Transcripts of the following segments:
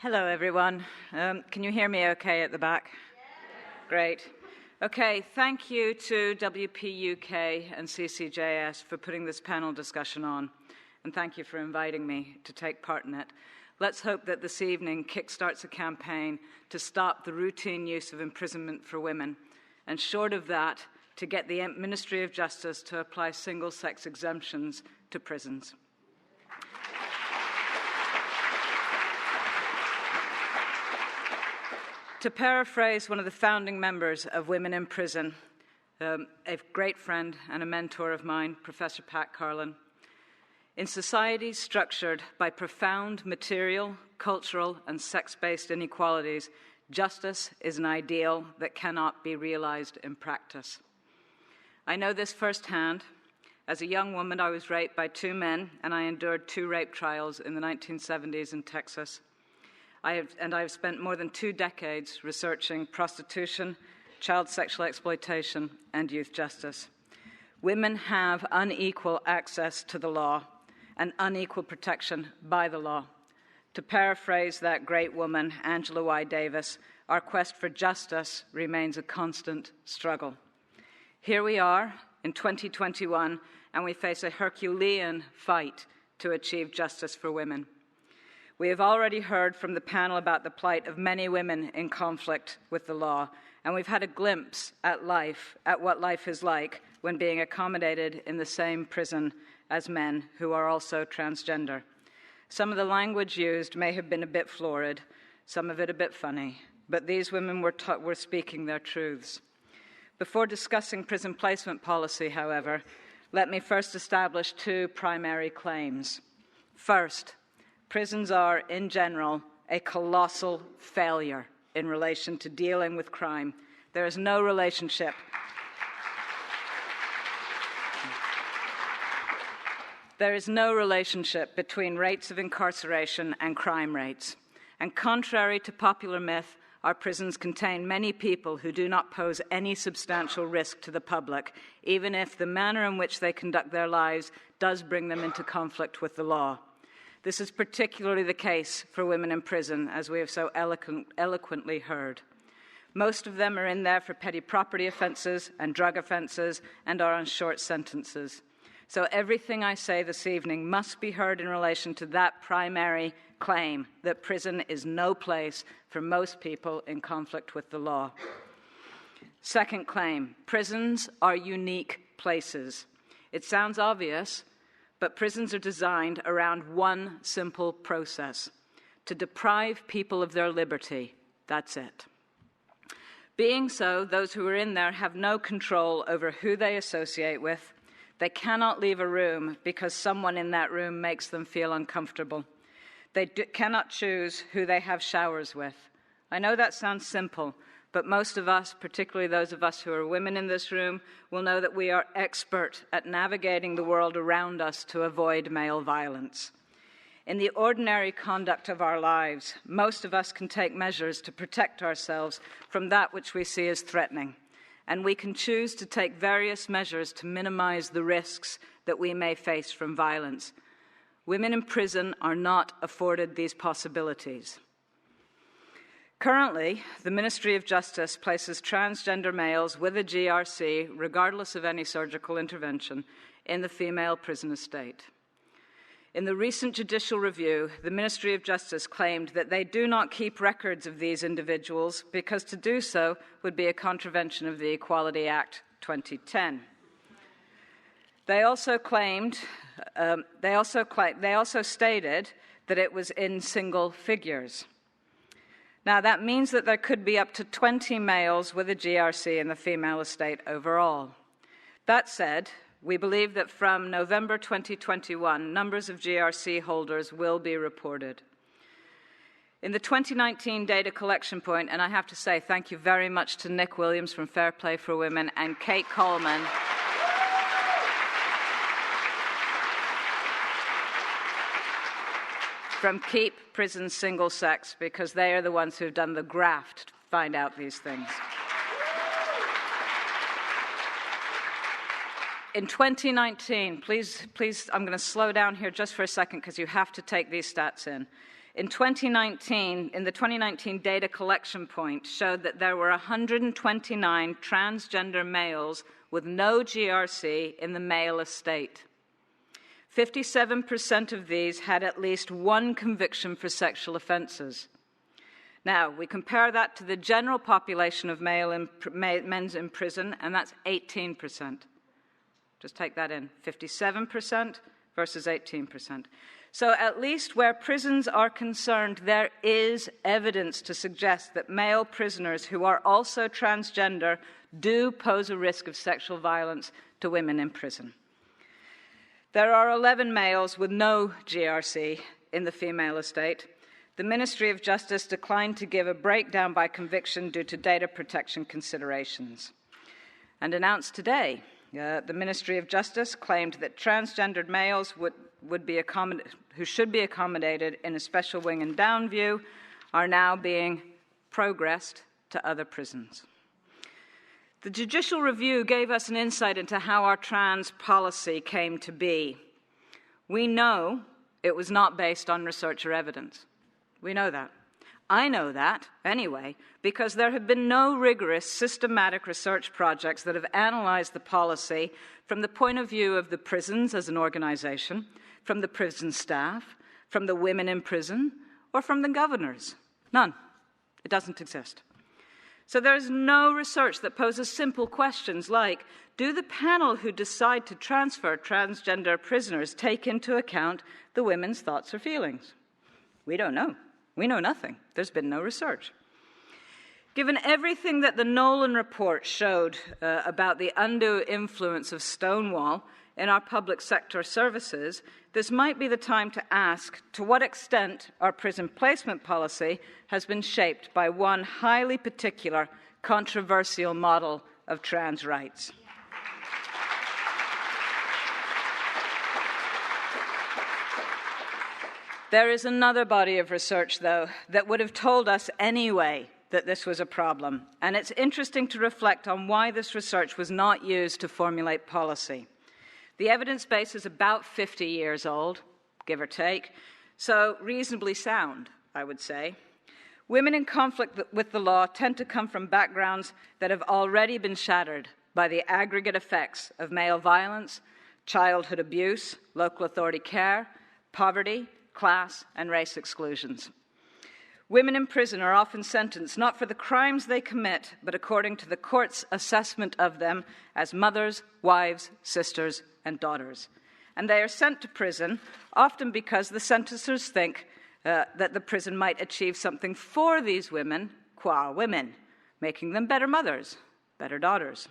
Hello, everyone. Can you hear me okay at the back? Yes. Great. Okay, thank you to WPUK and CCJS for putting this panel discussion on, and thank you for inviting me to take part in it. Let's hope that this evening kickstarts a campaign to stop the routine use of imprisonment for women, and short of that, to get the Ministry of Justice to apply single-sex exemptions to prisons. To paraphrase one of the founding members of Women in Prison, a great friend and a mentor of mine, Professor Pat Carlin, in societies structured by profound material, cultural, and sex-based inequalities, justice is an ideal that cannot be realized in practice. I know this firsthand. As a young woman, I was raped by two men, and I endured 2 rape trials in the 1970s in Texas. I've spent more than 2 decades researching prostitution, child sexual exploitation, and youth justice. Women have unequal access to the law and unequal protection by the law. To paraphrase that great woman, Angela Y. Davis, our quest for justice remains a constant struggle. Here we are in 2021, and we face a Herculean fight to achieve justice for women. We have already heard from the panel about the plight of many women in conflict with the law, and we've had a glimpse at what life is like when being accommodated in the same prison as men who are also transgender. Some of the language used may have been a bit florid, some of it a bit funny, but these women were speaking their truths. Before discussing prison placement policy, however, let me first establish 2 primary claims. First, prisons are, in general, a colossal failure in relation to dealing with crime. There is no relationship. There is no relationship between rates of incarceration and crime rates. And contrary to popular myth, our prisons contain many people who do not pose any substantial risk to the public, even if the manner in which they conduct their lives does bring them into conflict with the law. This is particularly the case for women in prison, as we have so eloquently heard. Most of them are in there for petty property offences and drug offences and are on short sentences. So everything I say this evening must be heard in relation to that primary claim that prison is no place for most people in conflict with the law. Second claim, prisons are unique places. It sounds obvious, but prisons are designed around one simple process: to deprive people of their liberty. That's it. Being so, those who are in there have no control over who they associate with. They cannot leave a room because someone in that room makes them feel uncomfortable. They cannot choose who they have showers with. I know that sounds simple, but most of us, particularly those of us who are women in this room, will know that we are expert at navigating the world around us to avoid male violence. In the ordinary conduct of our lives, most of us can take measures to protect ourselves from that which we see as threatening, and we can choose to take various measures to minimize the risks that we may face from violence. Women in prison are not afforded these possibilities. Currently, the Ministry of Justice places transgender males with a GRC, regardless of any surgical intervention, in the female prison estate. In the recent judicial review, the Ministry of Justice claimed that they do not keep records of these individuals because to do so would be a contravention of the Equality Act 2010. They also stated that it was in single figures. Now, that means that there could be up to 20 males with a GRC in the female estate overall. That said, we believe that from November 2021, numbers of GRC holders will be reported. In the 2019 data collection point, and I have to say thank you very much to Nick Williams from Fair Play for Women and Kate Coleman from Keep Prisons Single Sex, because they are the ones who have done the graft to find out these things. In 2019, please, I'm going to slow down here just for a second because you have to take these stats in. in the 2019 data collection point showed that there were 129 transgender males with no GRC in the male estate. 57% of these had at least one conviction for sexual offences. Now, we compare that to the general population of men in prison, and that's 18%. Just take that in. 57% versus 18%. So at least where prisons are concerned, there is evidence to suggest that male prisoners who are also transgender do pose a risk of sexual violence to women in prison. There are 11 males with no GRC in the female estate. The Ministry of Justice declined to give a breakdown by conviction due to data protection considerations. And announced today, the Ministry of Justice claimed that transgendered males who should be accommodated in a special wing in Downview are now being progressed to other prisons. The judicial review gave us an insight into how our trans policy came to be. We know it was not based on research or evidence. We know that. I know that, anyway, because there have been no rigorous, systematic research projects that have analyzed the policy from the point of view of the prisons as an organization, from the prison staff, from the women in prison, or from the governors. None. It doesn't exist. So there is no research that poses simple questions like, do the panel who decide to transfer transgender prisoners take into account the women's thoughts or feelings? We don't know. We know nothing. There's been no research. Given everything that the Nolan report showed about the undue influence of Stonewall in our public sector services, this might be the time to ask to what extent our prison placement policy has been shaped by one highly particular, controversial model of trans rights. There is another body of research, though, that would have told us anyway that this was a problem, and it's interesting to reflect on why this research was not used to formulate policy. The evidence base is about 50 years old, give or take, so reasonably sound, I would say. Women in conflict with the law tend to come from backgrounds that have already been shattered by the aggregate effects of male violence, childhood abuse, local authority care, poverty, class, and race exclusions. Women in prison are often sentenced not for the crimes they commit, but according to the court's assessment of them as mothers, wives, sisters, and daughters. And they are sent to prison often because the sentencers think that the prison might achieve something for these women, qua women, making them better mothers, better daughters.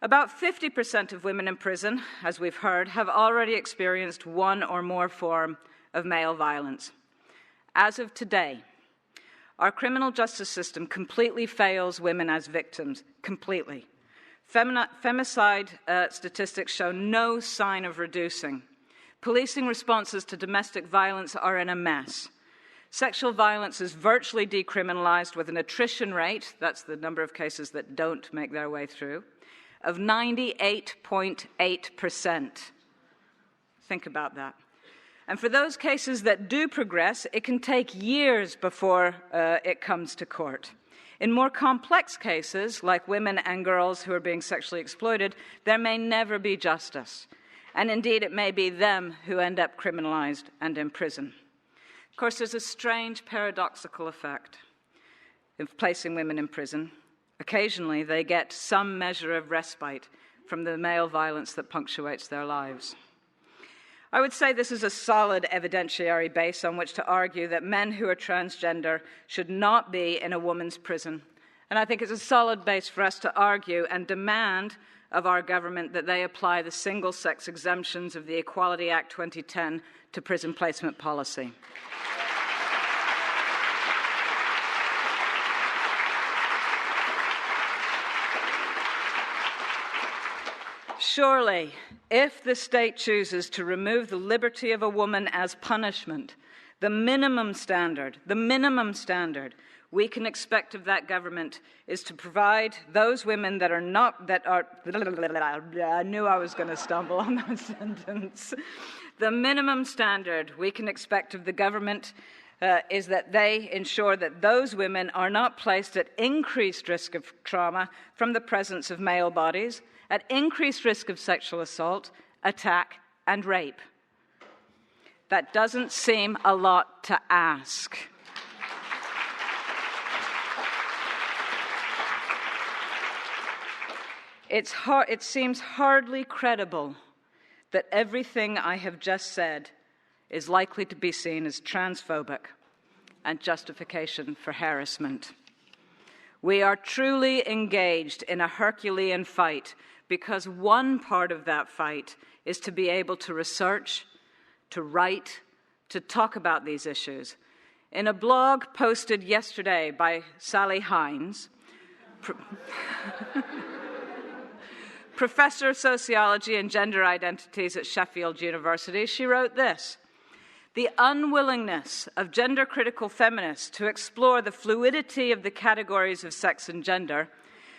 About 50% of women in prison, as we've heard, have already experienced one or more form of male violence. As of today, our criminal justice system completely fails women as victims, completely. Femicide statistics show no sign of reducing. Policing responses to domestic violence are in a mess. Sexual violence is virtually decriminalized with an attrition rate, that's the number of cases that don't make their way through, of 98.8%. Think about that. And for those cases that do progress, it can take years before it comes to court. In more complex cases, like women and girls who are being sexually exploited, there may never be justice. And indeed, it may be them who end up criminalized and in prison. Of course, there's a strange paradoxical effect of placing women in prison. Occasionally, they get some measure of respite from the male violence that punctuates their lives. I would say this is a solid evidentiary base on which to argue that men who are transgender should not be in a woman's prison. And I think it's a solid base for us to argue and demand of our government that they apply the single-sex exemptions of the Equality Act 2010 to prison placement policy. Surely, if the state chooses to remove the liberty of a woman as punishment, the minimum standard we can expect of that government is to provide those women I knew I was going to stumble on that sentence. The minimum standard we can expect of the government is that they ensure that those women are not placed at increased risk of trauma from the presence of male bodies, at increased risk of sexual assault, attack, and rape. That doesn't seem a lot to ask. It seems hardly credible that everything I have just said is likely to be seen as transphobic and justification for harassment. We are truly engaged in a Herculean fight because one part of that fight is to be able to research, to write, to talk about these issues. In a blog posted yesterday by Sally Hines, Professor of Sociology and Gender Identities at Sheffield University, she wrote this: "The unwillingness of gender-critical feminists to explore the fluidity of the categories of sex and gender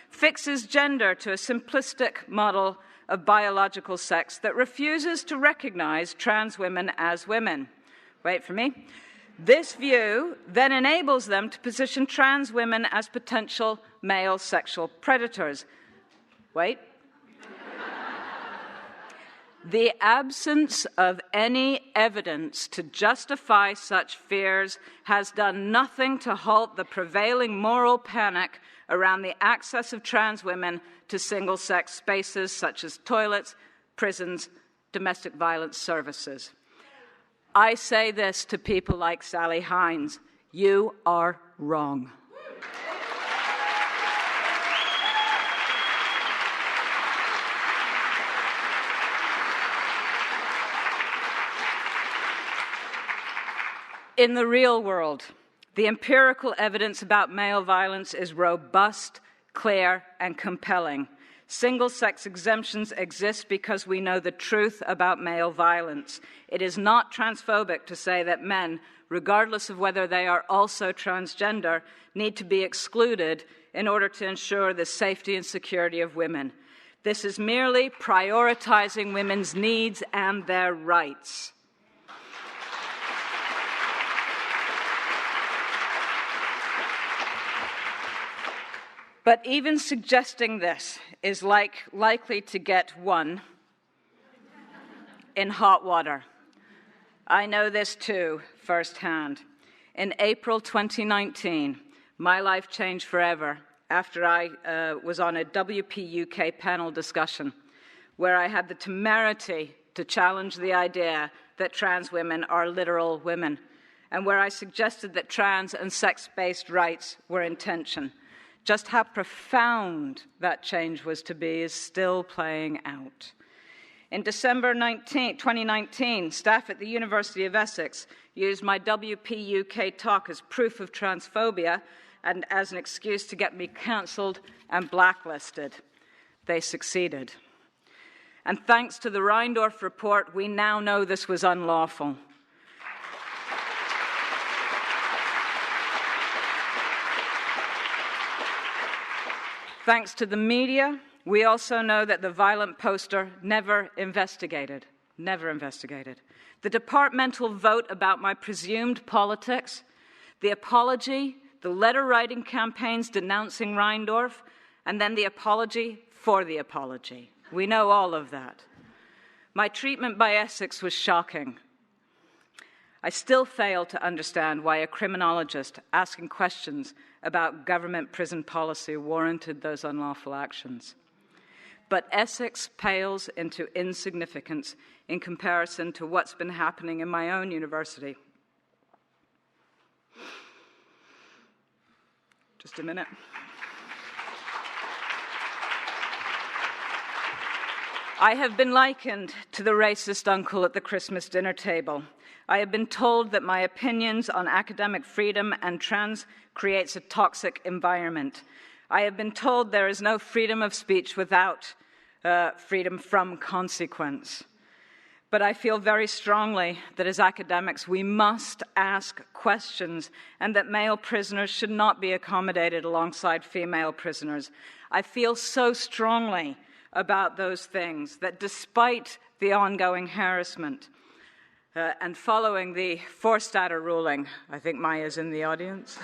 fixes gender to a simplistic model of biological sex that refuses to recognize trans women as women." Wait for me. This view then enables them to position trans women as potential male sexual predators. Wait. The absence of any evidence to justify such fears has done nothing to halt the prevailing moral panic around the access of trans women to single-sex spaces such as toilets, prisons, domestic violence services. I say this to people like Sally Hines: you are wrong. In the real world, the empirical evidence about male violence is robust, clear, and compelling. Single-sex exemptions exist because we know the truth about male violence. It is not transphobic to say that men, regardless of whether they are also transgender, need to be excluded in order to ensure the safety and security of women. This is merely prioritizing women's needs and their rights. But even suggesting this is likely to get one in hot water. I know this too firsthand. In April 2019, my life changed forever after I was on a WP UK panel discussion where I had the temerity to challenge the idea that trans women are literal women, and where I suggested that trans and sex-based rights were in tension. Just how profound that change was to be is still playing out. In December 2019, staff at the University of Essex used my WP UK talk as proof of transphobia and as an excuse to get me cancelled and blacklisted. They succeeded. And thanks to the Reindorf report, we now know this was unlawful. Thanks to the media, we also know that the violent poster never investigated. The departmental vote about my presumed politics, the apology, the letter-writing campaigns denouncing Reindorf, and then the apology for the apology. We know all of that. My treatment by Essex was shocking. I still fail to understand why a criminologist asking questions about government prison policy warranted those unlawful actions. But Essex pales into insignificance in comparison to what's been happening in my own university. Just a minute. I have been likened to the racist uncle at the Christmas dinner table. I have been told that my opinions on academic freedom and trans creates a toxic environment. I have been told there is no freedom of speech without freedom from consequence. But I feel very strongly that as academics we must ask questions and that male prisoners should not be accommodated alongside female prisoners. I feel so strongly about those things that despite the ongoing harassment, And following the Forstater ruling, I think Maya's in the audience.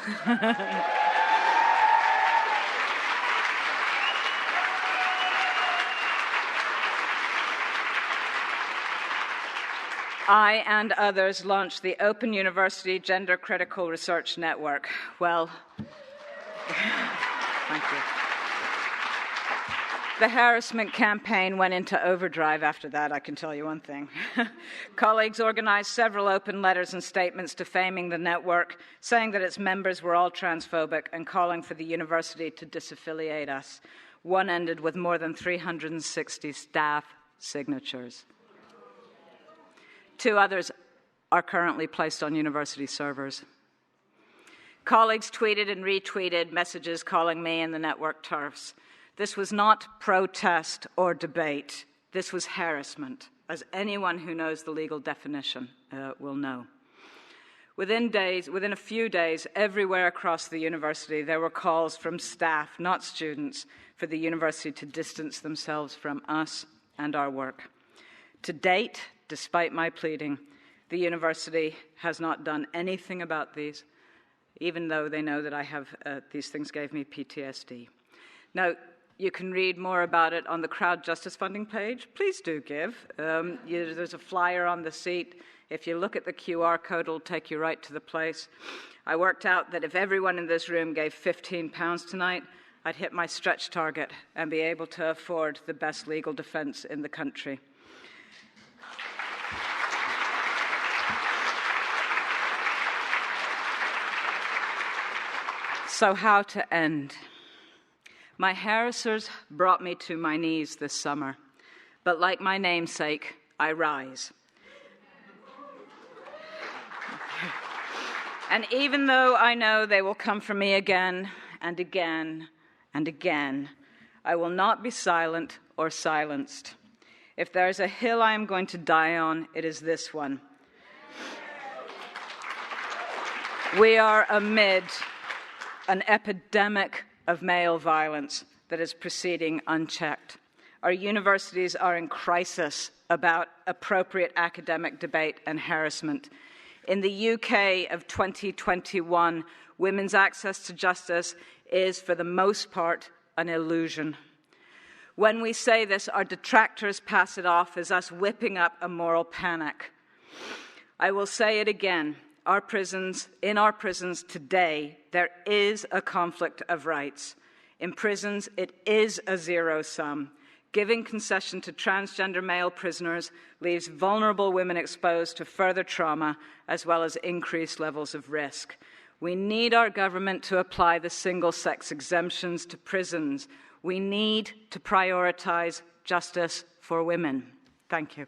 I and others launched the Open University Gender Critical Research Network. Well, thank you. The harassment campaign went into overdrive after that, I can tell you one thing. Colleagues organized several open letters and statements defaming the network, saying that its members were all transphobic and calling for the university to disaffiliate us. One ended with more than 360 staff signatures. 2 others are currently placed on university servers. Colleagues tweeted and retweeted messages calling me and the network TERFs. This was not protest or debate. This was harassment, as anyone who knows the legal definition will know. Within a few days, everywhere across the university, there were calls from staff, not students, for the university to distance themselves from us and our work. To date, despite my pleading, the university has not done anything about these, even though they know that I have these things gave me PTSD. Now, you can read more about it on the Crowd Justice Funding page. Please do give. There's a flyer on the seat. If you look at the QR code, it'll take you right to the place. I worked out that if everyone in this room gave £15 tonight, I'd hit my stretch target and be able to afford the best legal defense in the country. So how to end? My harassers brought me to my knees this summer, but like my namesake, I rise. And even though I know they will come for me again and again and again, I will not be silent or silenced. If there is a hill I am going to die on, it is this one. We are amid an epidemic of male violence that is proceeding unchecked. Our universities are in crisis about appropriate academic debate and harassment. In the UK of 2021, women's access to justice is, for the most part, an illusion. When we say this, our detractors pass it off as us whipping up a moral panic. I will say it again. In our prisons today, there is a conflict of rights. In prisons, it is a zero sum. Giving concession to transgender male prisoners leaves vulnerable women exposed to further trauma as well as increased levels of risk. We need our government to apply the single-sex exemptions to prisons. We need to prioritize justice for women. Thank you.